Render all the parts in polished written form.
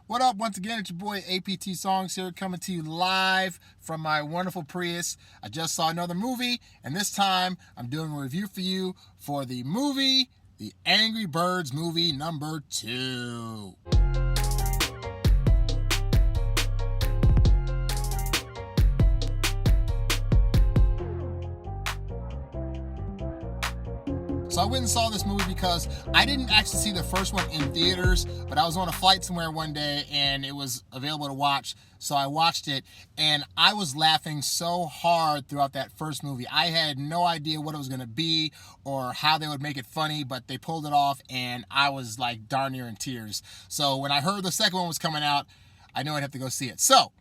What up? Once again, it's your boy APT Songs here, coming to you live from my wonderful Prius. I just saw another movie, and this time I'm doing a review for you for the movie, The Angry Birds movie number 2. So I went and saw this movie because I didn't actually see the first one in theaters, but I was on a flight somewhere one day and it was available to watch. So I watched it and I was laughing so hard throughout that first movie. I had no idea what it was going to be or how they would make it funny, but they pulled it off and I was like darn near in tears. So when I heard the second one was coming out, I knew I'd have to go see it. So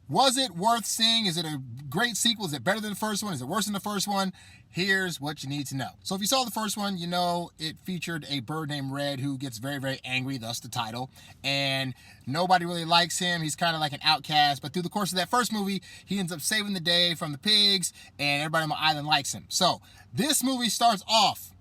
was it worth seeing? Is it a great sequel? Is it better than the first one? Is it worse than the first one? Here's what you need to know. So if you saw the first one, you know it featured a bird named Red who gets very, very angry, thus the title. And nobody really likes him. He's kind of like an outcast. But through the course of that first movie, he ends up saving the day from the pigs, and everybody on the island likes him. So this movie starts off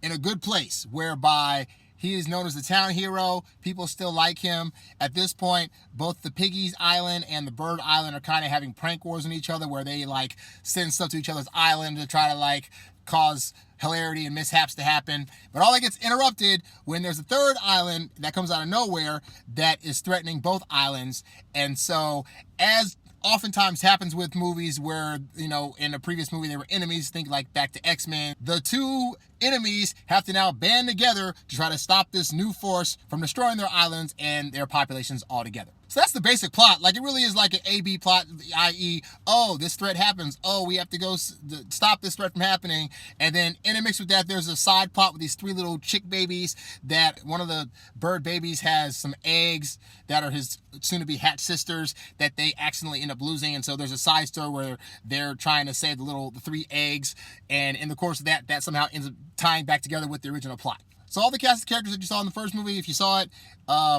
in a good place, whereby he is known as the town hero. People still like him. At this point, both the Piggies Island and the Bird Island are kind of having prank wars on each other, where they like send stuff to each other's island to try to like cause hilarity and mishaps to happen. But all that gets interrupted when there's a third island that comes out of nowhere that is threatening both islands. And so, as oftentimes happens with movies where, you know, in a previous movie they were enemies, think like back to X-Men, the two enemies have to now band together to try to stop this new force from destroying their islands and their populations altogether. So that's the basic plot. Like, it really is like an A-B plot, i.e., oh, this threat happens. Oh, we have to go stop this threat from happening. And then intermixed with that, there's a side plot with these 3 little chick babies, that one of the bird babies has some eggs that are his soon-to-be hatched sisters that they accidentally end up losing. And so there's a side story where they're trying to save the 3 eggs. And in the course of that, that somehow ends up tying back together with the original plot. So all the cast of characters that you saw in the first movie, if you saw it,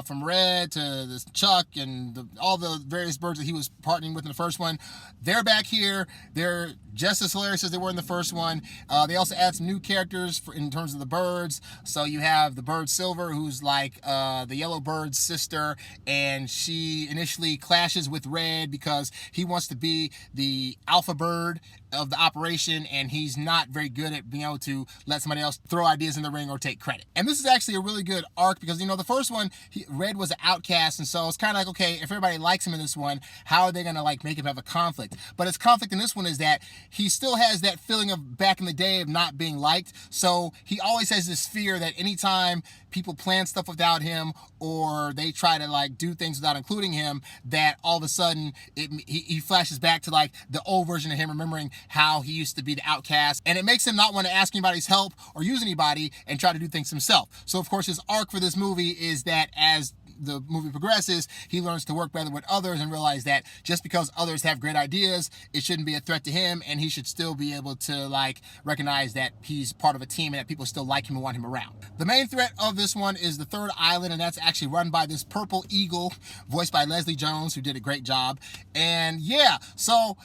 from Red to the Chuck and all the various birds that he was partnering with in the first one, they're back here. They're just as hilarious as they were in the first one. They also add some new characters in terms of the birds. So you have the bird Silver, who's like the yellow bird's sister, and she initially clashes with Red because he wants to be the alpha bird of the operation, and he's not very good at being able to let somebody else throw ideas in the ring or take credit. And this is actually a really good arc because, you know, the first one, Red was an outcast, and so it's kind of like, okay, if everybody likes him in this one, how are they going to like make him have a conflict? But his conflict in this one is that he still has that feeling of back in the day of not being liked. So he always has this fear that anytime people plan stuff without him or they try to like do things without including him, that all of a sudden he flashes back to like the old version of him, remembering how he used to be the outcast, and it makes him not want to ask anybody's help or use anybody and try to do things himself. So of course his arc for this movie is that as the movie progresses, he learns to work better with others and realize that just because others have great ideas, it shouldn't be a threat to him, and he should still be able to like recognize that he's part of a team and that people still like him and want him around. The main threat of this one is the third island, and that's actually run by this purple eagle voiced by Leslie Jones, who did a great job. And yeah, so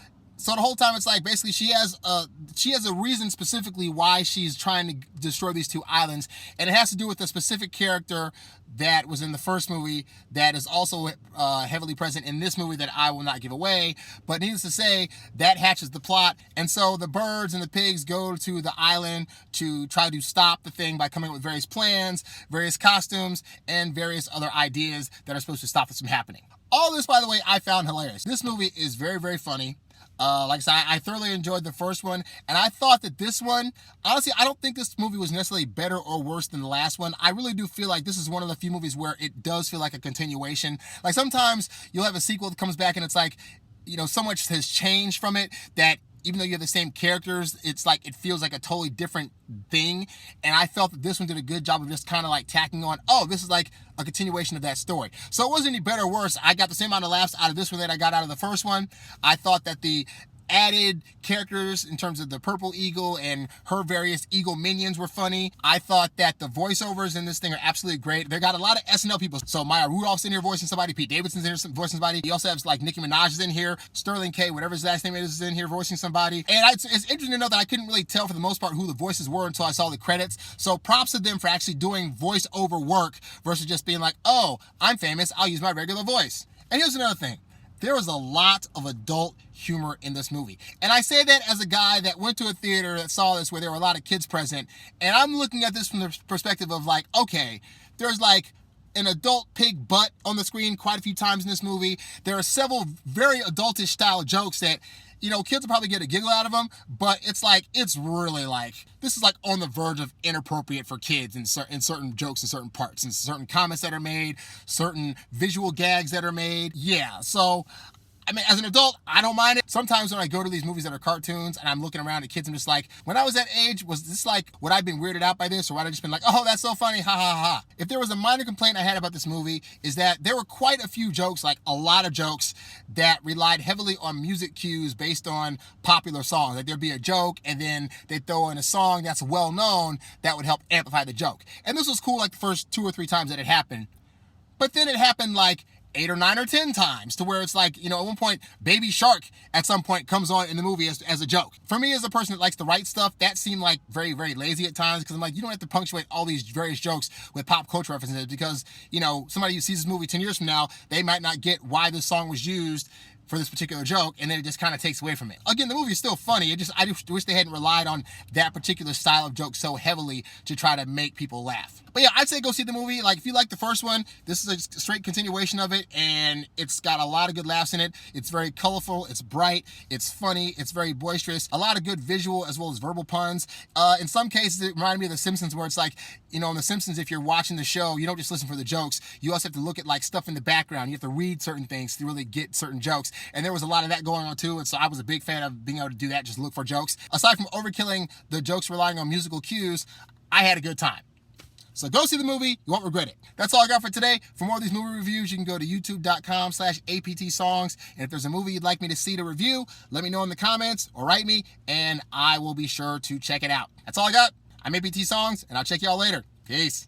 the whole time it's like basically she has a reason specifically why she's trying to destroy these 2 islands, and it has to do with a specific character that was in the first movie that is also heavily present in this movie that I will not give away. But needless to say, that hatches the plot, and so the birds and the pigs go to the island to try to stop the thing by coming up with various plans, various costumes, and various other ideas that are supposed to stop this from happening. All this, by the way, I found hilarious. This movie is very, very funny. Like I said, I thoroughly enjoyed the first one, and I thought that this one, honestly, I don't think this movie was necessarily better or worse than the last one. I really do feel like this is one of the few movies where it does feel like a continuation. Like sometimes you'll have a sequel that comes back and it's like, you know, so much has changed from it that even though you have the same characters, it's like it feels like a totally different thing. And I felt that this one did a good job of just kind of like tacking on, oh, this is like a continuation of that story. So it wasn't any better or worse. I got the same amount of laughs out of this one that I got out of the first one. I thought that the added characters in terms of the Purple Eagle and her various Eagle minions were funny. I thought that the voiceovers in this thing are absolutely great. They got a lot of SNL people. So Maya Rudolph's in here voicing somebody, Pete Davidson's in here voicing somebody. You also have like Nicki Minaj is in here, Sterling K, whatever his last name is in here voicing somebody. And it's interesting to know that I couldn't really tell for the most part who the voices were until I saw the credits. So props to them for actually doing voiceover work versus just being like, oh, I'm famous, I'll use my regular voice. And here's another thing. There was a lot of adult humor in this movie. And I say that as a guy that went to a theater that saw this where there were a lot of kids present. And I'm looking at this from the perspective of like, okay, there's like an adult pig butt on the screen quite a few times in this movie. There are several very adultish style jokes that, you know, kids will probably get a giggle out of them, but it's really like, this is like on the verge of inappropriate for kids in certain jokes and certain parts and certain comments that are made, certain visual gags that are made. Yeah, so I mean, as an adult, I don't mind it. Sometimes when I go to these movies that are cartoons and I'm looking around at kids, I'm just like, when I was that age, was this like, would I have been weirded out by this? Or would I just been like, oh, that's so funny, ha ha ha. If there was a minor complaint I had about this movie is that there were quite a few jokes, like a lot of jokes that relied heavily on music cues based on popular songs. Like there'd be a joke and then they'd throw in a song that's well known that would help amplify the joke. And this was cool like the first 2 or 3 times that it happened. But then it happened like 8 or 9 or 10 times to where it's like, you know, at one point, Baby Shark at some point comes on in the movie as a joke. For me, as a person that likes to write stuff, that seemed like very, very lazy at times because I'm like, you don't have to punctuate all these various jokes with pop culture references because, you know, somebody who sees this movie 10 years from now, they might not get why this song was used for this particular joke, and then it just kind of takes away from it. Again, the movie is still funny. I just wish they hadn't relied on that particular style of joke so heavily to try to make people laugh. But yeah, I'd say go see the movie. Like, if you like the first one, this is a straight continuation of it, and it's got a lot of good laughs in it. It's very colorful, it's bright, it's funny, it's very boisterous. A lot of good visual as well as verbal puns. In some cases, it reminded me of The Simpsons, where it's like, you know, in The Simpsons, if you're watching the show, you don't just listen for the jokes. You also have to look at like stuff in the background. You have to read certain things to really get certain jokes. And there was a lot of that going on too, and so I was a big fan of being able to do that, just look for jokes. Aside from overkilling the jokes relying on musical cues, I had a good time. So go see the movie, you won't regret it. That's all I got for today. For more of these movie reviews, you can go to youtube.com/aptsongs. And if there's a movie you'd like me to see to review, let me know in the comments or write me, and I will be sure to check it out. That's all I got. I'm APT Songs, and I'll check y'all later. Peace.